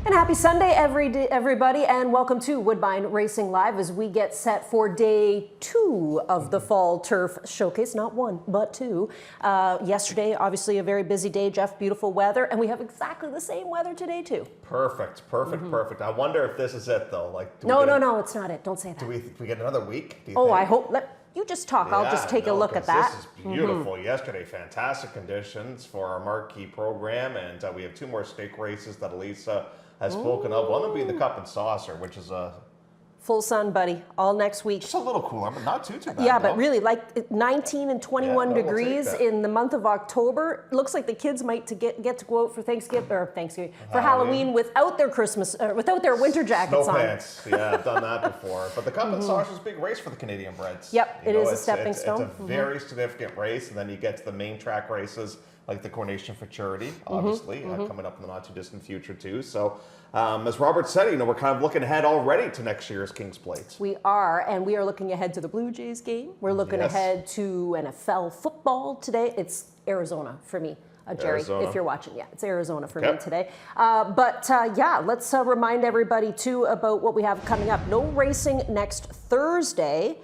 And happy Sunday, everybody, and welcome to Woodbine Racing Live as we get set for day 2 of the Fall Turf Showcase. Not 1, but 2. Yesterday, obviously a very busy day, Jeff, beautiful weather, and we have exactly the same weather today, too. Perfect. I wonder if this is it, though. No, it's not it. Don't say that. Do we get another week? I hope. You just talk. I'll just take a look at that. This is beautiful. Yesterday, fantastic conditions for our marquee program, and we have 2 more stake races that Elisa has spoken of. One will be the Cup and Saucer, which is a full sun, buddy, all next week. Just a little cooler, but not too bad. Yeah, but really, like 19 and 21 degrees in the month of October. Looks like the kids might get to go out for for Halloween without their without their winter jackets on. Pants. Yeah, I've done that before. But the Cup and Saucer is a big race for the Canadian breds. Yep, it is a stepping stone. It's a very significant race, and then you get to the main track races like the Coronation for Charity, obviously, coming up in the not too distant future too. So, as Robert said, we're kind of looking ahead already to next year's King's Plate. We are, and we are looking ahead to the Blue Jays game. We're looking ahead to NFL football today. It's Arizona for me. Jerry, if you're watching, it's Arizona for me today. Let's remind everybody too about what we have coming up. No racing next Thursday,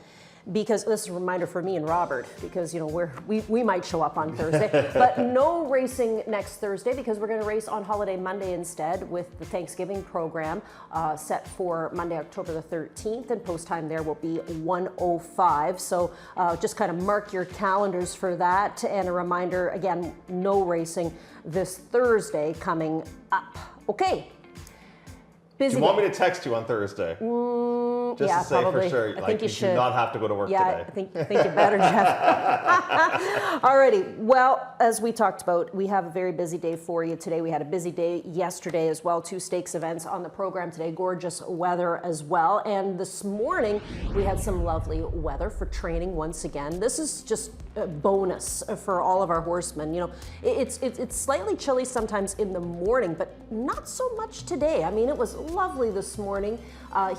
because this is a reminder for me and Robert, because we might show up on Thursday, but no racing next Thursday because we're going to race on holiday Monday instead with the Thanksgiving program set for Monday, October the 13th, and post time there will be 1:05. So just kind of mark your calendars for that, and a reminder again, no racing this Thursday coming up. Okay. Busy. Do you want me to text you on Thursday? Just to say probably. For sure. I think you should. Do not have to go to work today. I think you better, Jeff. Alrighty. Well, as we talked about, we have a very busy day for you today. We had a busy day yesterday as well. 2 stakes events on the program today. Gorgeous weather as well. And this morning, we had some lovely weather for training once again. This is just a bonus for all of our horsemen. It's slightly chilly sometimes in the morning, but not so much today. I mean, it was lovely this morning.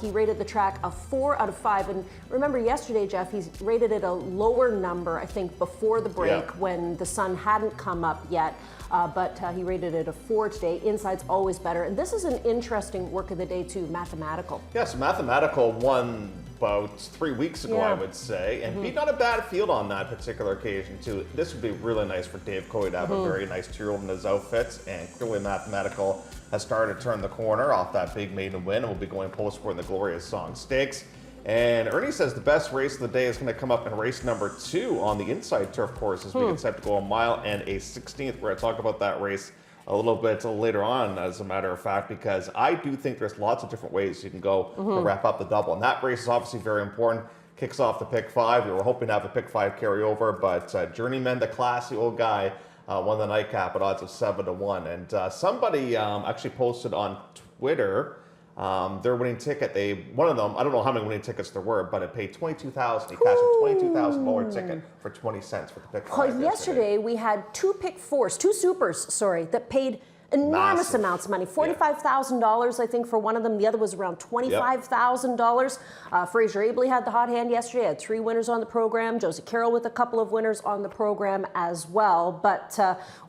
He rated the track a 4 out of 5. And remember yesterday, Jeff, he's rated it a lower number, I think, before the break when the sun hadn't come up yet. But he rated it a 4 today. Inside's always better. And this is an interesting work of the day, too, Mathematical. Yes, Mathematical won about 3 weeks ago, I would say, and beat not a bad field on that particular occasion, too. This would be really nice for Dave Coy to have a very nice 2-year-old in his outfits, and clearly Mathematical has started to turn the corner off that big maiden win and will be going post-sport in the Glorious Song Stakes. And Ernie says the best race of the day is going to come up in race number 2 on the inside turf course as we get set to go a mile and a 16th. We're going to talk about that race a little bit later on, as a matter of fact, because I do think there's lots of different ways you can go to wrap up the double. And that race is obviously very important. Kicks off the pick 5. We were hoping to have a pick 5 carryover, but Journeyman, the classy old guy, won the nightcap at odds of 7-1. And somebody actually posted on Twitter their winning ticket. One of them, I don't know how many winning tickets there were, but it paid $22,000. He cashed a $22,000 ticket for 20 cents for the pick 5. Well, yesterday we had 2 pick 4s, 2 supers, that paid enormous amounts of money. $45,000, I think, for one of them. The other was around $25,000. Fraser Abley had the hot hand yesterday. Had 3 winners on the program. Josie Carroll with a couple of winners on the program as well. But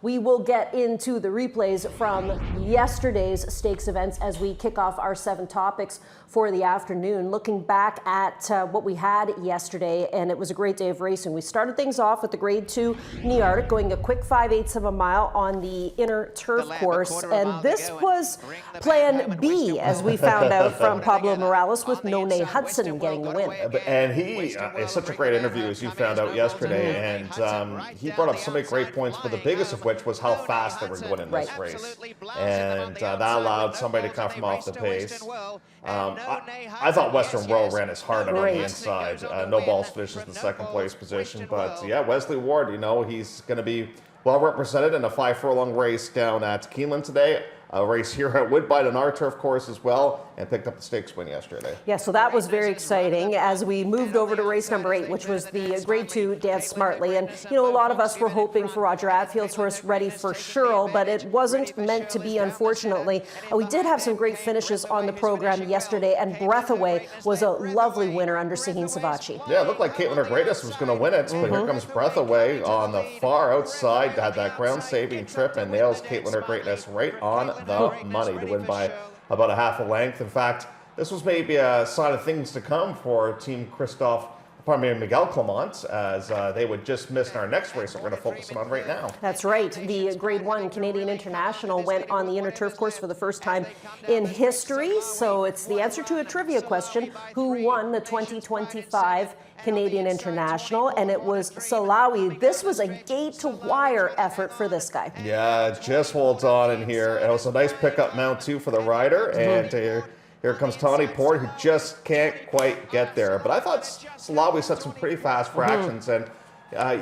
we will get into the replays from yesterday's stakes events as we kick off our 7 topics for the afternoon. Looking back at what we had yesterday, and it was a great day of racing. We started things off with the Grade 2 Nearctic, going a quick 5/8 of a mile on the inner turf course. And this was plan B, as we found out from Pablo Morales, with Nonay Hudson getting the win. And he is such a great interview, as you found out yesterday, and he brought up so many great points, but the biggest of which was how fast they were going in this race. And that allowed somebody to come from off the pace. I thought Western Row ran his heart out on the inside. No Balls finishes the 2nd place position, but Wesley Ward, he's going to be well represented in a 5 furlong race down at Keeneland today. A race here at Woodbine on our turf course as well, and picked up the stakes win yesterday. Yeah, so that was very exciting as we moved over to race number 8, which was the Grade 2 Dance Smartly. And, a lot of us were hoping for Roger Atfield's horse Ready for Sherrill, but it wasn't meant to be, unfortunately. We did have some great finishes on the program yesterday, and Breath Away was a lovely winner under Sahin Savachi. Yeah, it looked like Caitlin Her Greatness was going to win it, but here comes Breath Away on the far outside, had that ground-saving trip and nails Caitlin Her Greatness right on the money to win by about a half a length. In fact, this was maybe a sign of things to come for Team Miguel Clement, as they would just miss our next race that we're going to focus on right now. That's right. The Grade 1 Canadian International went on the inner turf course for the first time in history. So it's the answer to a trivia question. Who won the 2025 Canadian International? And it was Salawi. This was a gate-to-wire effort for this guy. Yeah, just holds on in here. And it was a nice pickup mount, too, for the rider. And here comes Tawny Port, who just can't quite get there. But I thought Salawi set some pretty fast fractions. And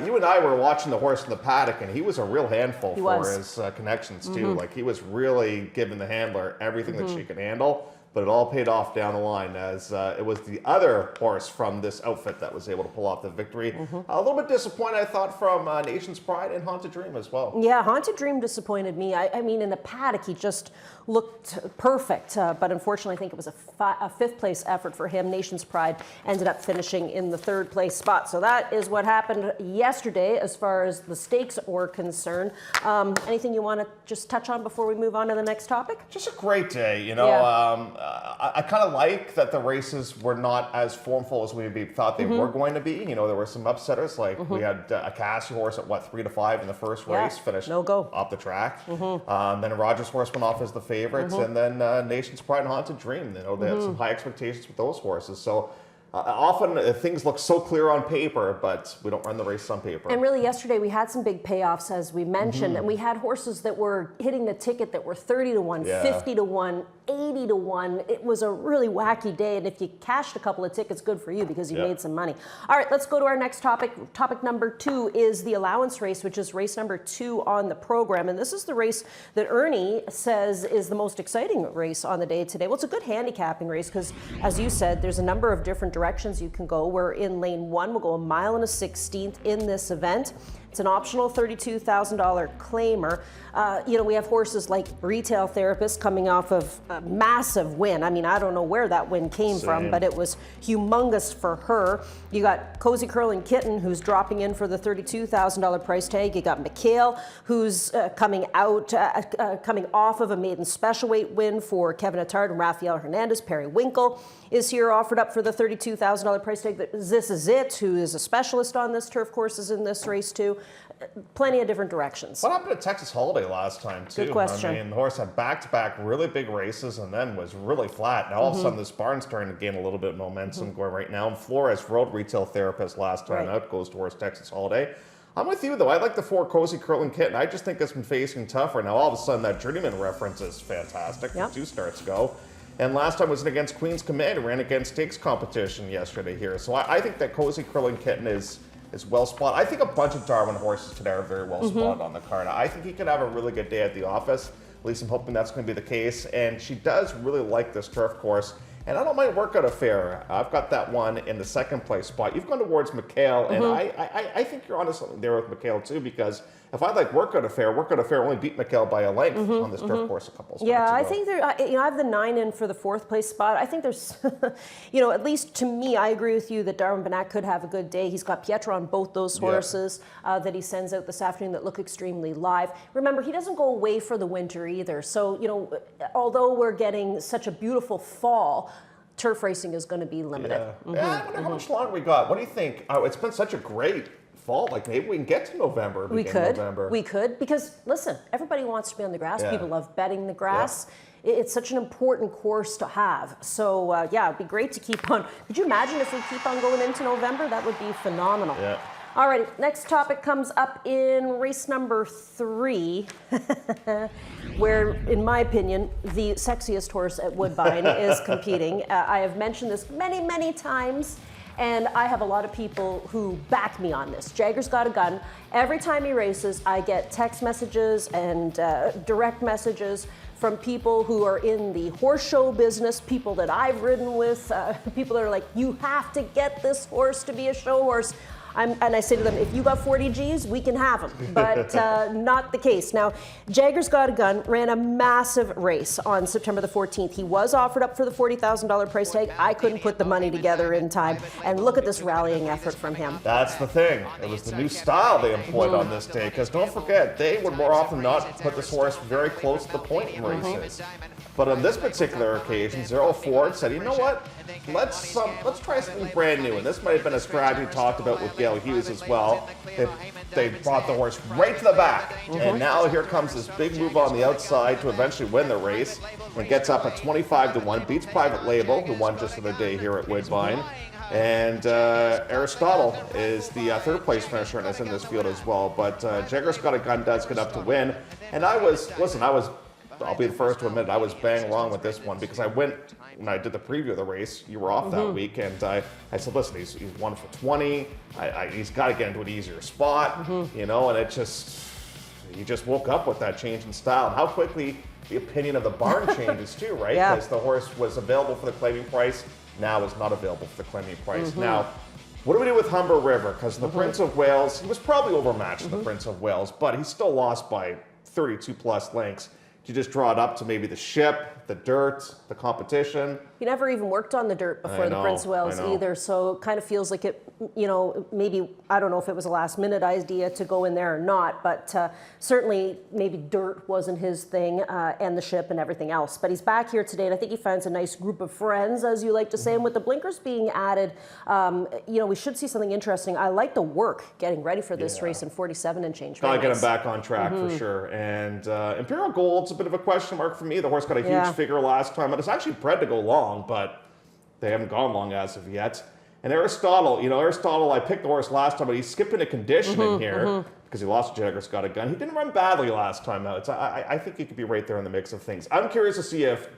you and I were watching the horse in the paddock, and he was a real handful for his connections, too. Like, he was really giving the handler everything that she could handle. But it all paid off down the line, as it was the other horse from this outfit that was able to pull off the victory. A little bit disappointed, I thought, from Nation's Pride and Haunted Dream as well. Yeah, Haunted Dream disappointed me. I mean, in the paddock, he just looked perfect. But unfortunately, I think it was a fifth-place effort for him. Nation's Pride ended up finishing in the third-place spot. So that is what happened yesterday as far as the stakes were concerned. Anything you want to just touch on before we move on to the next topic? Just a great day, you know. Yeah. I kind of like that the races were not as formful as we thought they were going to be. You know, there were some upsetters, like we had a Cassie horse at 3-5 in the first race, finished off the track. Then Rogers horse went off as the favorites, and then Nation's Pride and Haunted Dream. You know, they had some high expectations with those horses. So often things look so clear on paper, but we don't run the race on paper. And really, yesterday we had some big payoffs, as we mentioned, and we had horses that were hitting the ticket that were 30-1, 50-1, 80-1. It was a really wacky day, and if you cashed a couple of tickets, good for you, because you made some money. All right, let's go to our next topic. Topic number 2 is the allowance race, which is race number 2 on the program, and this is the race that Ernie says is the most exciting race on the day today. Well, it's a good handicapping race because, as you said, there's a number of different directions you can go. We're in lane 1. We'll go 1 1/16 in this event. It's an optional $32,000 claimer. You know, we have horses like Retail Therapist coming off of a massive win. I mean, I don't know where that win came from, but it was humongous for her. You got Cozy Curling Kitten, who's dropping in for the $32,000 price tag. You got McHale, who's coming off of a maiden special weight win for Kevin Attard and Rafael Hernandez. Perry Winkle is here, offered up for the $32,000 price tag. This is it, who is a specialist on this turf course, is in this race too. Plenty of different directions. What happened to Texas Holiday last time, too? Good question. I mean, the horse had back-to-back really big races and then was really flat. Now, all of a sudden, this barn's starting to gain a little bit of momentum going right now. And Flores rode Retail Therapist last time out, goes towards Texas Holiday. I'm with you, though. I like the 4 Cozy Curling Kitten. I just think it's been facing tougher. Now, all of a sudden, that Journeyman reference is fantastic. 2 starts ago. And last time was against Queen's Command, who ran against stakes competition yesterday here. So I think that Cozy Curling Kitten is well spotted. I think a bunch of Darwin horses today are very well spotted on the card. I think he could have a really good day at the office. At least I'm hoping that's going to be the case. And she does really like this turf course. And I don't mind Workout Affair. I've got that one in the 2nd place spot. You've gone towards McHale, and I think you're onto something there with McHale too, because if I like Workout Affair only beat McHale by a length on this turf course a couple of spots ago. I think there. I have the 9 in for the 4th place spot. I think there's, at least to me, I agree with you that Darwin Banach could have a good day. He's got Pietro on both those horses that he sends out this afternoon that look extremely live. Remember, he doesn't go away for the winter either. So, although we're getting such a beautiful fall, turf racing is going to be limited. I wonder how much longer we got. What do you think? It's been such a great fall. Like, maybe we can get to November. We could, because listen, everybody wants to be on the grass. People love betting the grass. It's such an important course to have. So it'd be great to keep on. Could you imagine if we keep on going into November? That would be phenomenal. All right, next topic comes up in race number 3, where, in my opinion, the sexiest horse at Woodbine is competing. I have mentioned this many, many times, and I have a lot of people who back me on this. Jagger's got a gun. Every time he races, I get text messages and direct messages from people who are in the horse show business, people that I've ridden with, people that are like, you have to get this horse to be a show horse. And I say to them, if you got 40 G's, we can have them, but not the case. Now, Jagger's Got a Gun ran a massive race on September the 14th. He was offered up for the $40,000 price tag. I couldn't put the money together in time, and look at this rallying effort from him. That's the thing. It was the new style they employed on this day, because don't forget, they would more often than not put this horse very close to the point in races. But on this particular occasion, Zero Ford said, you know what? Let's try something brand new. And this might have been a strategy talked about with Gail Hughes as well. They brought the horse right to the back. And now here comes this big move on the outside to eventually win the race. And gets up at 25-1, beats Private Label, who won just the other day here at Woodbine. And Aristotle is the third place finisher and is in this field as well. But Jagger's Got a Gun does get up to win. And I'll be the first to admit it, I was bang wrong with this one, because when I did the preview of the race, you were off that week, and I said, listen, he's 1 for 20. He's got to get into an easier spot, you know, and he just woke up with that change in style. And how quickly the opinion of the barn changes too, right? Because the horse was available for the claiming price, now is not available for the claiming price. Now, what do we do with Humber River? Because the Prince of Wales, he was probably overmatched in the Prince of Wales, but he still lost by 32 plus lengths. You just draw it up to maybe the ship, the dirt, the competition. He never even worked on the dirt before the Prince of Wales either, so it kind of feels like it, you know, maybe, I don't know if it was a last minute idea to go in there or not, but certainly maybe dirt wasn't his thing, and the ship and everything else. But he's back here today, and I think he finds a nice group of friends, as you like to say, and with the blinkers being added, you know, we should see something interesting. I like the work getting ready for this race in 47 and change. Gotta get him back on track for sure. And Imperial Gold's a bit of a question mark for me. The horse got a huge figure last time, but it's actually bred to go long, but they haven't gone long as of yet. And Aristotle, I picked the horse last time, but he's skipping a conditioning here because he lost Jagger's Got a Gun. He didn't run badly last time out. I think he could be right there in the mix of things. I'm curious to see if,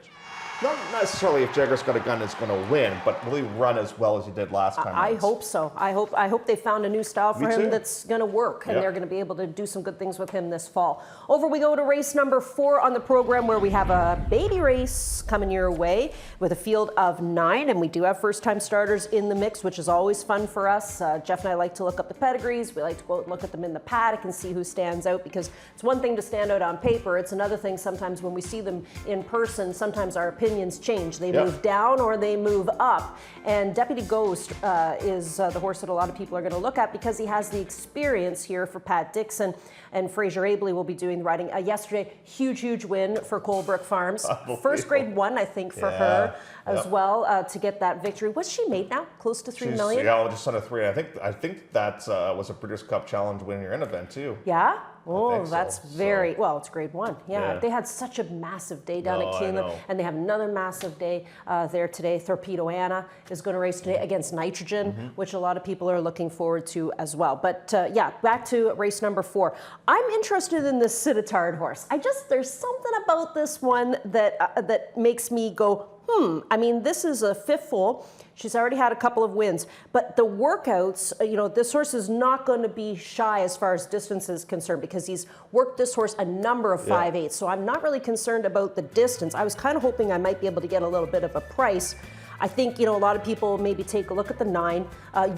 not necessarily if Jagger's Got a Gun is going to win, but will he run as well as he did last time? I hope so. I hope they found a new style for him that's going to work, and they're going to be able to do some good things with him this fall. Over we go to race number 4 on the program, where we have a baby race coming your way with a field of 9, and we do have first-time starters in the mix, which is always fun for us. Jeff and I like to look up the pedigrees. We like to go out and look at them in the paddock and see who stands out, because it's one thing to stand out on paper. It's another thing sometimes when we see them in person, sometimes our opinions change. They move down or they move up. And Deputy Ghost is the horse that a lot of people are going to look at, because he has the experience here for Pat Dixon, and Fraser Abley will be doing the riding. Yesterday, huge win for Colebrook Farms. First grade 1, I think, for her as well, to get that victory. What's she made now? Close to $3 million? Yeah, just under 3. I think that was a British Cup Challenge win here in event too. Yeah? Oh, that's very, well, it's grade 1. Yeah, they had such a massive day down at Keeneland, and they have another massive day there today. Torpedo Anna is going to race today against Nitrogen, which a lot of people are looking forward to as well. But yeah, back to race number 4. I'm interested in this Cititard horse. There's something about this one that makes me go, I mean, this is a 5th full. She's already had a couple of wins, but the workouts, you know, this horse is not going to be shy as far as distance is concerned, because he's worked this horse a number of 5/8. So I'm not really concerned about the distance. I was kind of hoping I might be able to get a little bit of a price. I think, you know, a lot of people maybe take a look at the 9.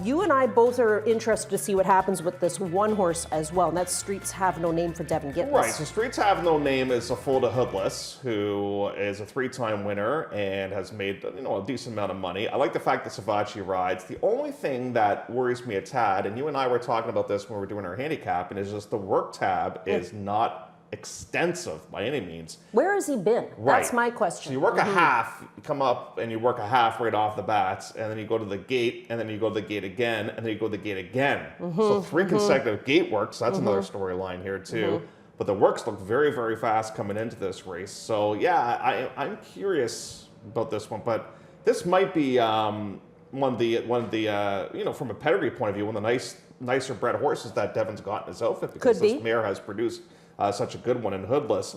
You and I both are interested to see what happens with this one horse as well, and that's Streets Have No Name for Devin Gitlis. Right, so Streets Have No Name is a foal to Hoodless, who is a 3-time winner and has made, you know, a decent amount of money. I like the fact that Savachi rides. The only thing that worries me a tad, and you and I were talking about this when we were doing our handicap, and is just the work tab is not extensive by any means. Where has he been? Right. That's my question. So you work a half, you come up and you work a half right off the bats, and then you go to the gate, and then you go to the gate again, and then you go to the gate again. So 3 consecutive gate works. That's another storyline here too. But the works look very, very fast coming into this race. So yeah, I'm curious about this one, but this might be one of the you know, from a pedigree point of view, one of the nicer bred horses that Devin's got in his outfit, because this mare has produced such a good one in Hoodless.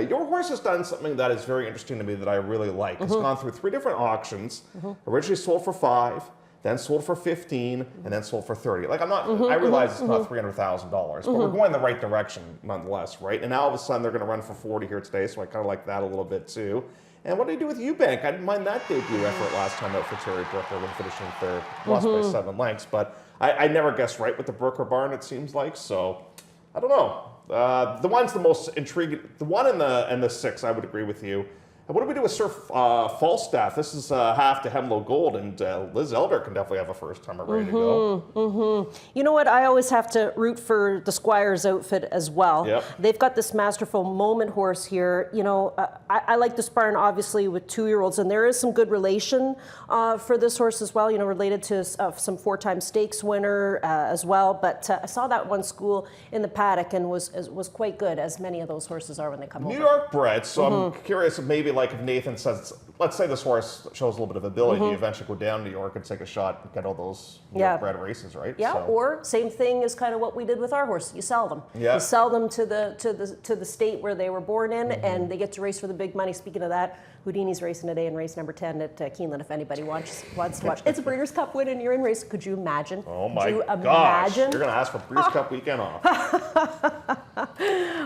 Your horse has done something that is very interesting to me that I really like. It's gone through 3 different auctions. Originally sold for $5, then sold for 15, and then sold for 30. Like I realize it's not $300,000, but we're going in the right direction nonetheless, right? And now all of a sudden they're going to run for 40 here today, so I kind of like that a little bit too. And what do you do with Eubank? I didn't mind that debut effort last time out for Terry Brooker when finishing third, lost by 7 lengths, but I never guessed right with the Brooker barn, it seems like, so I don't know. The one's the most intriguing. The one and the 6, I would agree with you. And what do we do with Sir Falstaff? This is half to Hemlo Gold, and Liz Elder can definitely have a first timer ready to go. You know what? I always have to root for the Squire's outfit as well. Yep. They've got this masterful Moment horse here. You know, I like this barn obviously with 2-year-olds, and there is some good relation for this horse as well. You know, related to some 4-time stakes winner as well. But I saw that one school in the paddock and was quite good, as many of those horses are when they come over. New York bred, so I'm curious if maybe like if Nathan says, let's say this horse shows a little bit of ability, you eventually go down to New York and take a shot and get all those New York bred races, right? Yeah, so. or same thing as kind of what we did with our horse. You sell them. Yeah. You sell them to the state where they were born in, and they get to race for the big money. Speaking of that, Houdini's racing today in race number 10 at Keeneland, if anybody wants to watch. It's a Breeders' Cup win and you're in race. Could you imagine? Oh my gosh. Imagine? You're going to ask for Breeders' Cup weekend off.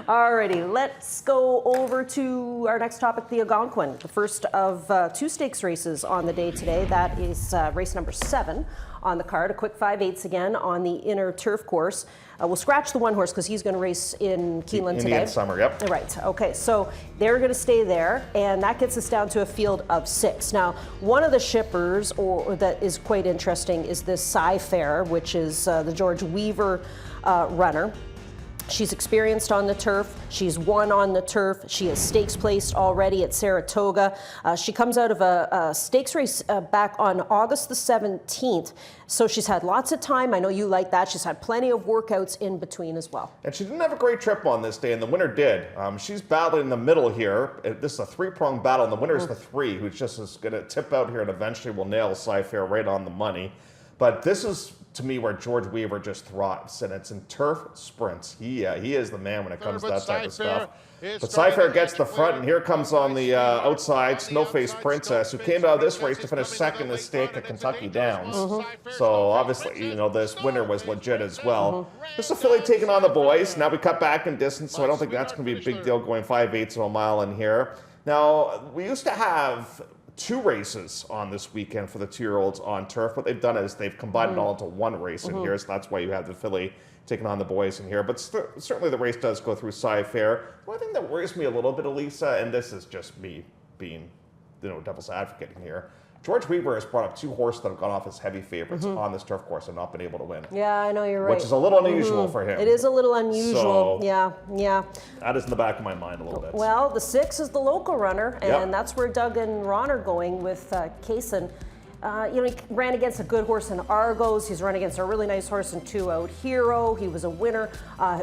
Alrighty, let's go over to our next topic, the Algonquin. The first of 2 stakes races on the day today. That is race number 7 on the card. A quick 5/8 again on the inner turf course. We'll scratch the one horse because he's going to race in Keeneland today. Indian Summer, yep. Right, okay, so they're going to stay there, and that gets us down to a field of 6. Now, one of the shippers that is quite interesting is this Sci-Fair, which is the George Weaver runner. She's experienced on the turf. She's won on the turf. She has stakes placed already at Saratoga. She comes out of a stakes race back on August the 17th. So she's had lots of time. I know you like that. She's had plenty of workouts in between as well. And she didn't have a great trip on this day, and the winner did. She's battling in the middle here. This is a 3-pronged battle, and the winner is the 3, who just is going to tip out here and eventually will nail Sci-Fair right on the money. But this is, to me, where George Weaver just thrives, and it's in turf sprints. He is the man when it comes to that type of stuff. But Sci-Fair gets the front, and here comes on the outside Snowface Princess, who came out of this race to finish second in the stake at Kentucky Downs. So obviously, you know, this winner was legit as well. This is a filly taking on the boys. Now we cut back in distance, so I don't think that's going to be a big deal going 5/8 of a mile in here. Now, we used to have 2 races on this weekend for the 2-year-olds on turf. What they've done is they've combined it all into one race in here, so that's why you have the filly taking on the boys in here. But certainly the race does go through Sci-Fair. One thing that worries me a little bit, Elisa, and this is just me being, you know, devil's advocate here. George Weaver has brought up 2 horses that have gone off as heavy favorites on this turf course and not been able to win. Yeah, I know, you're right. Which is a little unusual for him. It is a little unusual. So, yeah. That is in the back of my mind a little bit. Well, the 6 is the local runner, and that's where Doug and Ron are going with Kaysen. You know, he ran against a good horse in Argos. He's run against a really nice horse in 2-Out Hero. He was a winner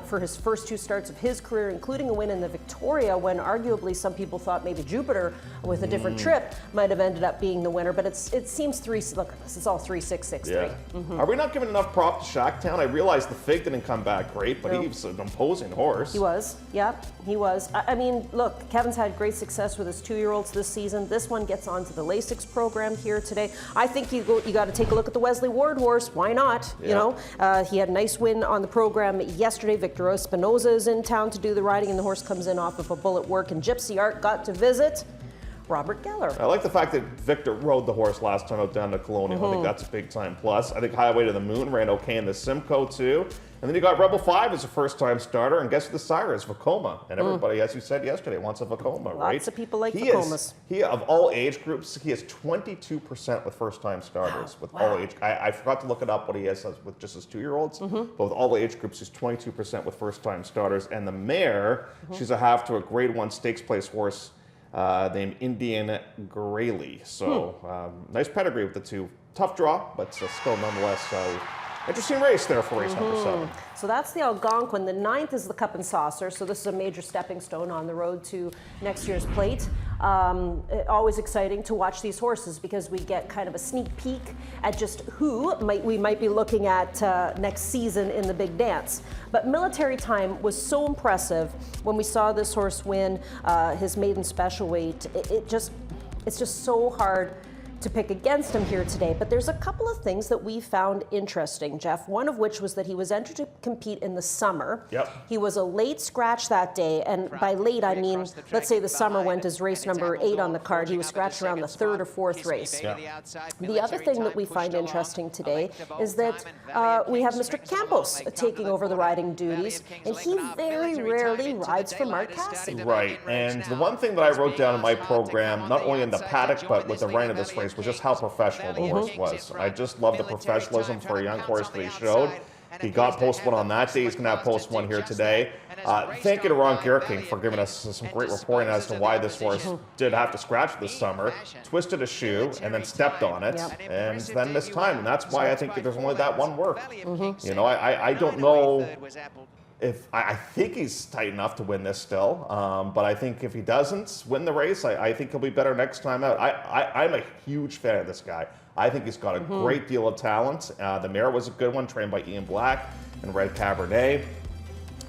for his first 2 starts of his career, including a win in the Victoria, when arguably some people thought maybe Jupiter, with a different trip, might have ended up being the winner. But it seems 3. Look at this. It's all 3-6-6-3. Yeah. Are we not giving enough prop to Shacktown? I realized the Fig didn't come back great, but he was an imposing horse. He was. Yeah, he was. I mean, look, Kevin's had great success with his 2-year-olds this season. This one gets onto the Lasix program here today. I think you got to take a look at the Wesley Ward horse. Why not? Yeah. You know, he had a nice win on the program yesterday. Victor Espinoza is in town to do the riding, and the horse comes in off of a bullet work. And Gypsy Art got to visit Robert Geller. I like the fact that Victor rode the horse last time out down to Colonial. I think that's a big time plus. I think Highway to the Moon ran okay in the Simcoe too. And then you got Rebel 5 as a first-time starter, and guess who the sire is? Vekoma. And everybody, as you said yesterday, wants a Vekoma, right? Lots of people like Vekomas. He, of all age groups, he has 22% with first-time starters. With all age, I forgot to look it up what he has with just his 2-year-olds. But with all age groups, he's 22% with first-time starters. And the mare, she's a half to a Grade 1 stakes place horse named Indian Grayley. So nice pedigree with the 2. Tough draw, but still nonetheless interesting race there for race number 7. So that's the Algonquin. The 9th is the Cup and Saucer. So this is a major stepping stone on the road to next year's plate. Always exciting to watch these horses because we get kind of a sneak peek at just who we might be looking at next season in the big dance. But Military Time was so impressive when we saw this horse win his maiden special weight. It's just so hard to pick against him here today, but there's a couple of things that we found interesting, Jeff. One of which was that he was entered to compete in the summer. Yep. He was a late scratch that day, and by late I mean, let's say the summer went as race number 8 on the card. He was scratched around the 3rd or 4th race. Yeah. The other thing that we find interesting today is that we have Mr. Campos taking over the riding duties, and he very rarely rides for Mark Cassidy. Right, and the one thing that I wrote down in my program, not only in the paddock, but with the running of this race, was just how professional the horse was. I just love the professionalism for a young horse that he showed. He got post 1 on that day. He's going to have post 1 here today. Thank you to Ron Gierking for giving us some great reporting as to why this horse did have to scratch this summer, twisted a shoe, and then stepped on it, and then missed time. And that's why I think there's only that one work. You know, I don't know if I think he's tight enough to win this still, but I think if he doesn't win the race, I think he'll be better next time out. I'm a huge fan of this guy. I think he's got a great deal of talent. The mare was a good one, trained by Ian Black and Red Cabernet.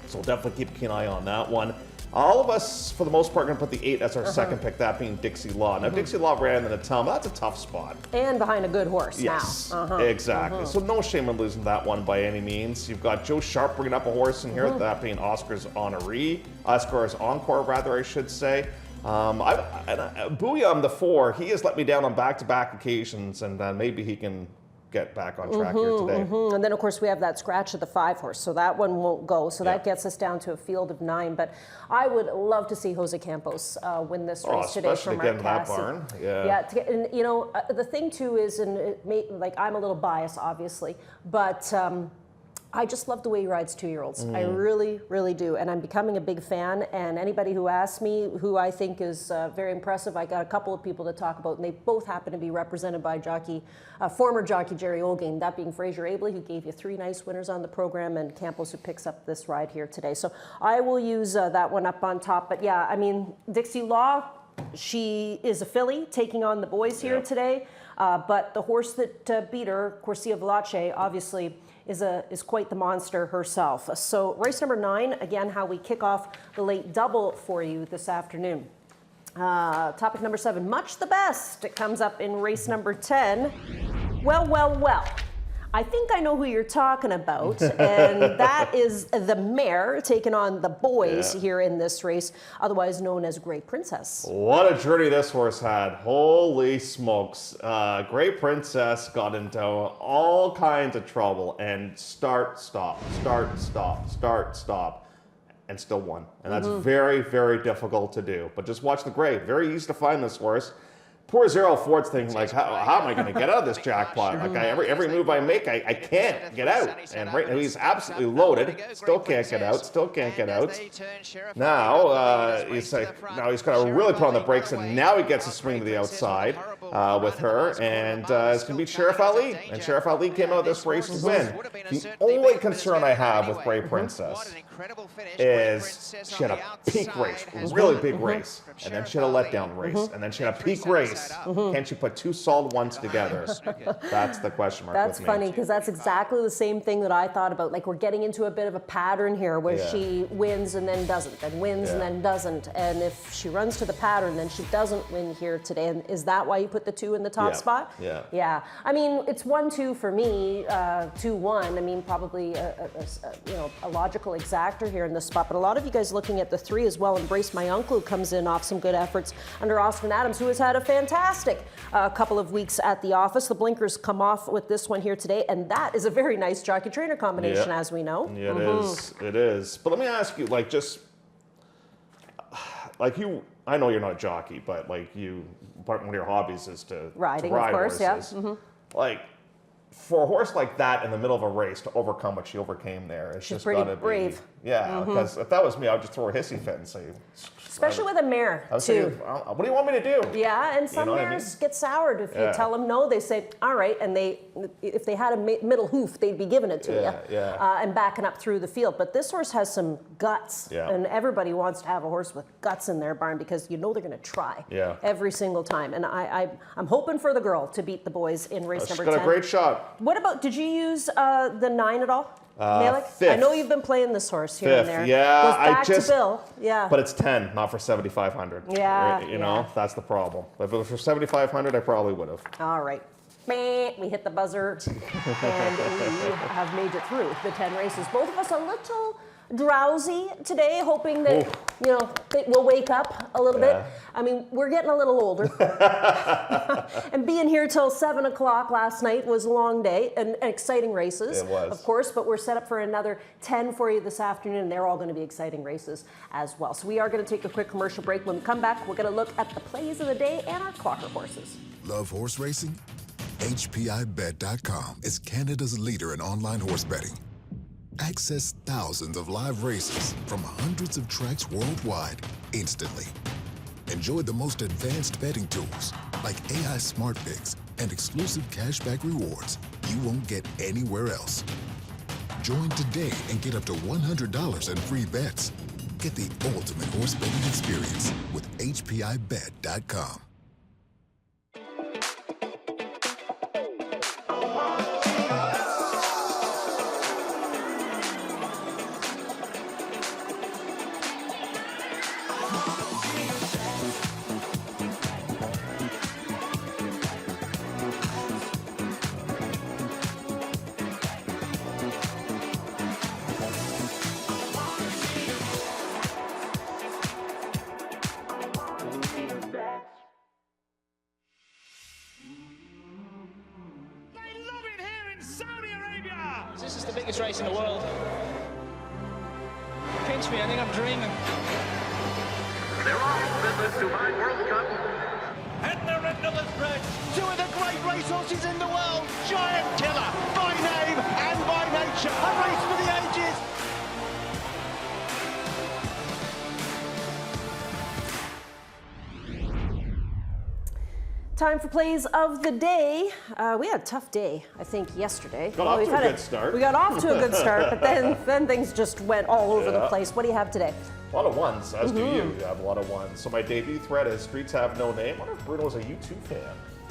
So we'll definitely keep a keen eye on that one. All of us, for the most part, are going to put the 8 as our second pick, that being Dixie Law. Now, Dixie Law ran in the Thelma. That's a tough spot. And behind a good horse yes, now. Exactly. So no shame in losing that one by any means. You've got Joe Sharp bringing up a horse in here, that being Oscar's Encore, rather, I should say. Bouillon, the 4, he has let me down on back-to-back occasions, and maybe he can get back on track here today. And then, of course, we have that scratch of the 5 horse, so that one won't go. So that gets us down to a field of 9. But I would love to see Jose Campos win this race today for Mark Cassidy. Barn. And, you know, the thing too is, and I'm a little biased, obviously, but I just love the way he rides 2-year-olds. I really, really do. And I'm becoming a big fan. And anybody who asks me who I think is very impressive, I got a couple of people to talk about, and they both happen to be represented by former jockey Jerry Olgain, that being Fraser Abley, who gave you 3 nice winners on the program, and Campos, who picks up this ride here today. So I will use that one up on top. But yeah, I mean, Dixie Law, she is a filly taking on the boys here today. But the horse that beat her, Corsia Valache, obviously is quite the monster herself. So race number 9, again, how we kick off the late double for you this afternoon. Topic number 7, Much the Best. It comes up in race number 10. Well. I think I know who you're talking about, and that is the mare taking on the boys here in this race, otherwise known as Grey Princess. What a journey this horse had. Holy smokes. Grey Princess got into all kinds of trouble, and start, stop, and still won. And that's very, very difficult to do. But just watch the Grey. Very easy to find this horse. Poor Zero Ford's thinking, like, how am I going to get out of this jackpot? Like, every move I make, I can't get out. And right now he's absolutely loaded. Still can't get out. Now he's going to really put on the brakes, and now he gets a swing to the outside with her, and it's going to beat Sheriff Ali. And Sheriff Ali came out of this race to win. The only concern I have with Grey Princess is she had a peak race, really big race, and then she had a letdown race, and then she had a peak race. Can she put 2 solid ones together? That's the question mark. That's funny, because that's exactly the same thing that I thought about. Like, we're getting into a bit of a pattern here where she wins and then doesn't, and wins and then doesn't. And if she runs to the pattern, then she doesn't win here today. And is that why you put the 2 in the top spot? Yeah. I mean, it's 1-2 for me, 2-1. I mean, probably a logical exactor here in this spot. But a lot of you guys looking at the 3 as well. Embrace My Uncle, who comes in off some good efforts under Austin Adams, who has had a fantastic couple of weeks at the office. The blinkers come off with this one here today, and that is a very nice jockey-trainer combination, as we know. Yeah, it is. But let me ask you, like, just, like you, I know you're not a jockey, but like one of your hobbies is to ride of course, horses. Like, for a horse like that in the middle of a race to overcome what she overcame there, it's She's just pretty gotta brave. Because if that was me, I would just throw a hissy fit and say, especially with a mare, too. What do you want me to do? Yeah, and some mares get soured. If you tell them no, they say, all right, and if they had a middle hoof, they'd be giving it to you and backing up through the field. But this horse has some guts, and everybody wants to have a horse with guts in their barn, because you know they're going to try every single time. And I'm hoping for the girl to beat the boys in race number 10. She's got a great shot. What about, did you use the 9 at all? Malik? Fifth. I know you've been playing this horse here and Fifth, there. yeah. Goes back to Bill. Yeah. But it's 10, not for 7,500. Yeah, You know, yeah. that's the problem. If it was for 7,500, I probably would have. All right. We hit the buzzer, and we have made it through the 10 races. Both of us a little drowsy today, hoping that, that we'll wake up a little bit. I mean, we're getting a little older. And being here till 7 o'clock last night was a long day and exciting races. It was. Of course, but we're set up for another 10 for you this afternoon, and they're all going to be exciting races as well. So we are going to take a quick commercial break. When we come back, we're going to look at the plays of the day and our clocker horses. Love horse racing? HPIBet.com is Canada's leader in online horse betting. Access thousands of live races from hundreds of tracks worldwide instantly. Enjoy the most advanced betting tools like AI Smart Picks and exclusive cashback rewards you won't get anywhere else. Join today and get up to $100 in free bets. Get the ultimate horse betting experience with HPIBet.com. This is the biggest race in the world. Pinch me, I think I'm dreaming. They're off business Dubai World Cup. And they're into the Tbred. Two of the great racehorses in the world. Giant Killer, by name and by nature. A race for the ages. Time for plays of the day. We had a tough day, I think, yesterday. Got off we've to a had good start. We got off to a good start, but then things just went all over the place. What do you have today? A lot of ones, as do you. You have a lot of ones. So my debut thread is Streets Have No Name. I wonder if Bruno's a U2 fan.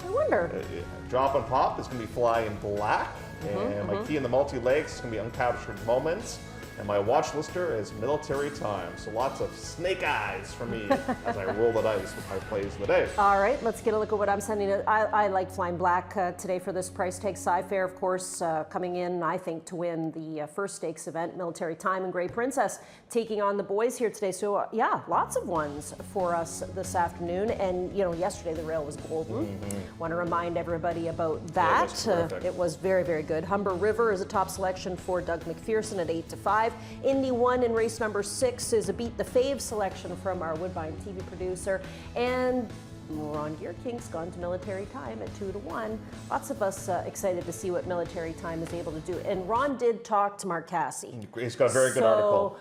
I wonder. Drop and Pop is going to be Flying Black. And my key in the multi-legs is going to be Uncaptured Moments. And my watch lister is Military Time. So lots of snake eyes for me as I roll the dice with my plays of the day. All right, let's get a look at what I'm sending. I like Flying Black today for this price tag. Sci-Fair, of course, coming in, I think, to win the first stakes event. Military Time and Grey Princess taking on the boys here today. So, yeah, lots of ones for us this afternoon. And, yesterday the rail was golden. Want to remind everybody about that. It was very, very good. Humber River is a top selection for Doug McPherson at 8-5. Indy 1 in race number 6 is a Beat the Fave selection from our Woodbine TV producer. And Ron Gearkink's gone to Military Time at 2-1. Lots of us excited to see what Military Time is able to do. And Ron did talk to Mark Casse. He's got a very good article.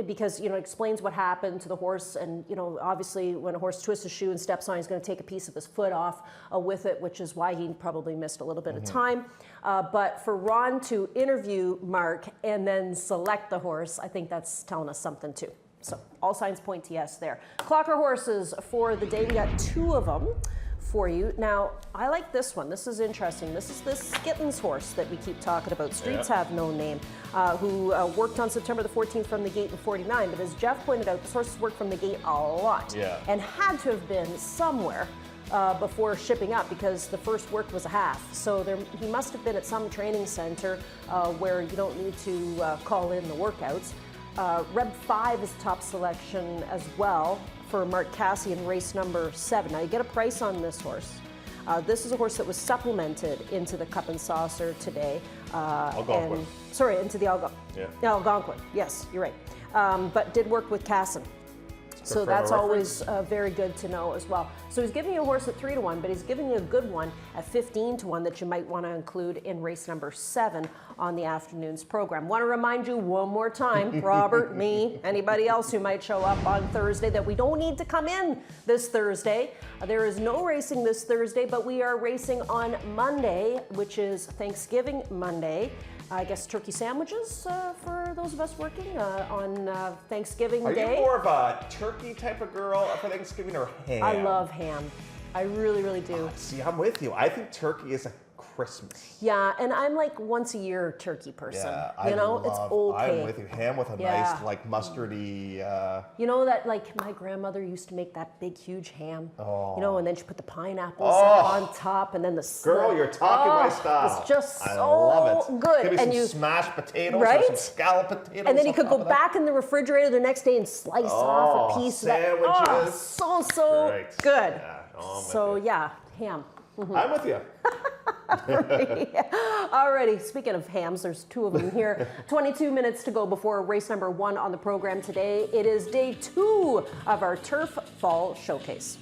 Because it explains what happened to the horse. And, obviously when a horse twists a shoe and steps on, he's going to take a piece of his foot off with it, which is why he probably missed a little bit of time. But for Ron to interview Mark and then select the horse, I think that's telling us something too. So all signs point to yes there. Clocker horses for the day. We got 2 of them for you. Now, I like this one. This is interesting. This is the Skittins horse that we keep talking about. Streets Have No Name, who worked on September the 14th from the gate in 49. But as Jeff pointed out, this horse has worked from the gate a lot and had to have been somewhere before shipping up, because the first work was a half. So he must have been at some training center where you don't need to call in the workouts. Reb 5 is top selection as well for Mark Casse in race number 7. Now you get a price on this horse. This is a horse that was supplemented into the Cup and Saucer today. Algonquin. Into the Algonquin. Yes, you're right. But did work with Casson. So that's always very good to know as well. So he's giving you a horse at 3-1, but he's giving you a good one at 15-1 that you might want to include in race number 7 on the afternoon's program. Want to remind you one more time, Robert, me, anybody else who might show up on Thursday, that we don't need to come in this Thursday. There is no racing this Thursday, but we are racing on Monday, which is Thanksgiving Monday. I guess turkey sandwiches for those of us working on Thanksgiving Day. Are you more of a turkey type of girl for Thanksgiving or ham? I love ham. I really, really do. See, I'm with you. I think turkey is a Christmas. Yeah, and I'm like once a year turkey person. Yeah, It's okay. I'm with you. Ham with a nice, like, mustardy. You know that, like, my grandmother used to make that big, huge ham. You know, and then she put the pineapples on top, and then the Girl, you're talking my style. It's just I so love it. good. Maybe and some smashed potatoes, right? or some scalloped potatoes. And then you on could top go of that. back in the refrigerator the next day and slice off a piece of that. sandwiches. So Great. good. Yeah, I'm with So you. yeah, ham. I'm with you. Alrighty, speaking of hams, there's two of them here. 22 minutes to go before race number 1 on the program today. It is day 2 of our Turf Fall Showcase.